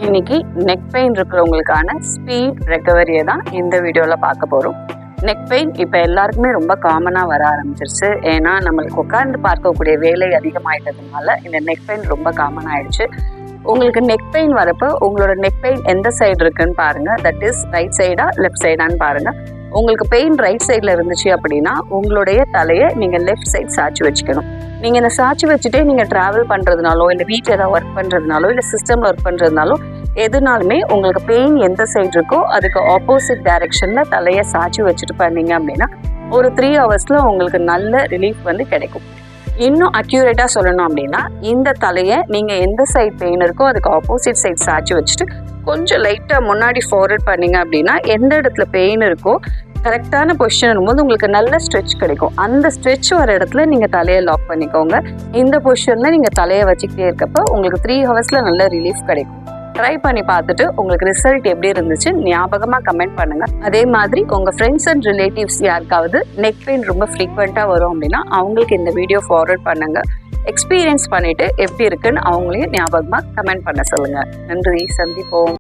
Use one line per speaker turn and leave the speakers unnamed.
இன்னைக்கு neck pain இருக்கிறவங்களுக்கான speed ரெக்கவரியை தான் இந்த வீடியோவில் பார்க்க போகிறோம். நெக் பெயின் இப்போ எல்லாருக்குமே ரொம்ப காமனாக வர ஆரம்பிச்சிருச்சு. ஏன்னா நம்மளுக்கு உட்கார்ந்து பார்க்கக்கூடிய வேலை அதிகமாகிட்டதுனால இந்த நெக் பெயின் ரொம்ப காமன் ஆயிடுச்சு. உங்களுக்கு நெக் பெயின் வரப்போ உங்களோட நெக் பெயின் எந்த சைடு இருக்குன்னு பாருங்கள். தட் இஸ் ரைட் சைடா லெஃப்ட் சைடான்னு பாருங்கள். உங்களுக்கு பெயின் ரைட் சைடில் இருந்துச்சு அப்படின்னா உங்களுடைய தலையை நீங்கள் லெஃப்ட் சைட் சாய்ச்சி வச்சுக்கணும். நீங்கள் இந்த சாய்ச்சி வச்சுட்டே நீங்கள் ட்ராவல் பண்ணுறதுனாலோ இல்லை வீட்டில் ஏதாவது ஒர்க் பண்ணுறதுனாலோ இல்லை சிஸ்டமில் ஒர்க் பண்ணுறதுனாலோ எதுனாலுமே உங்களுக்கு பெயின் எந்த சைடு இருக்கோ அதுக்கு ஆப்போசிட் டைரெக்ஷனில் தலையை சாய்ச்சி வச்சுட்டு பண்ணீங்க அப்படின்னா ஒரு 3 ஹவர்ஸில் உங்களுக்கு நல்ல ரிலீஃப் கிடைக்கும். இன்னும் அக்யூரேட்டாக சொல்லணும் அப்படின்னா இந்த தலையை நீங்கள் எந்த சைட் பெயின் இருக்கோ அதுக்கு ஆப்போசிட் சைட் சாய்ச்சி வச்சுட்டு கொஞ்சம் லைட்டாக முன்னாடி ஃபார்வர்ட் பண்ணிங்க அப்படின்னா எந்த இடத்துல பெயின் இருக்கோ கரெக்டான பொசிஷன் போது உங்களுக்கு நல்ல ஸ்ட்ரெச் கிடைக்கும். அந்த ஸ்ட்ரெச் வர இடத்துல நீங்கள் தலையை லாக் பண்ணிக்கோங்க. இந்த பொசிஷனில் நீங்கள் தலையை வச்சுக்கிட்டே இருக்கப்போ உங்களுக்கு 3 ஹவர்ஸில் நல்ல ரிலீஃப் கிடைக்கும். ட்ரை பண்ணி பார்த்துட்டு உங்களுக்கு ரிசல்ட் எப்படி இருந்துச்சு ஞாபகமாக கமெண்ட் பண்ணுங்கள். அதே மாதிரி உங்கள் ஃப்ரெண்ட்ஸ் அண்ட் ரிலேட்டிவ்ஸ் யாருக்காவது நெக் பெயின் ரொம்ப ஃப்ரீக்வெண்ட்டாக வரும் அப்படின்னா அவங்களுக்கு இந்த வீடியோ ஃபார்வர்ட் பண்ணுங்கள். எக்ஸ்பீரியன்ஸ் பண்ணிவிட்டு எப்படி இருக்குன்னு அவங்களையும் ஞாபகமாக கமெண்ட் பண்ண சொல்லுங்கள். நன்றி, சந்திப்போம்.